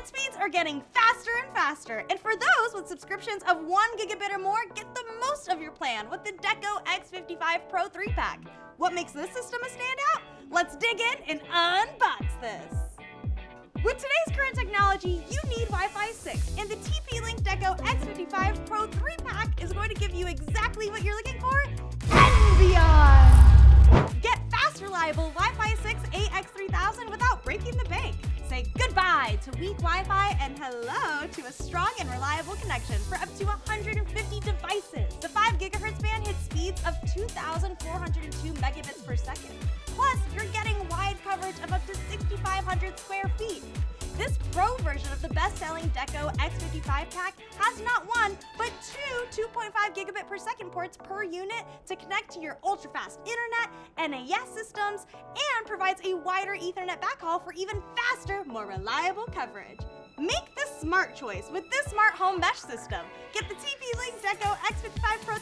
Internet speeds are getting faster and faster, and for those with subscriptions of 1 gigabit or more, get the most of your plan with the Deco X55 Pro 3-pack. What makes this system a standout? Let's dig in and unbox this. With today's current technology, you need Wi-Fi 6, and the TP-Link Deco X55 Pro 3-pack is going to give you exactly what you're looking for and beyond. Get fast, reliable Wi-Fi 6 AX3000 without breaking the bank. Say goodbye to weak Wi-Fi and hello to a strong and reliable connection for up to 150 devices. The 5 gigahertz band hits speeds of 2,402 megabits per second. Plus, you're getting wide coverage of up to 6,500 square feet. This Pro version of the best-selling Deco X55 pack has not one, but two 2.5 gigabit per second ports per unit to connect to your ultra-fast internet, NAS systems, and provides a wider Ethernet backhaul for even faster, more reliable coverage. Make the smart choice with this smart home mesh system. Get the TP-Link Deco X55 Pro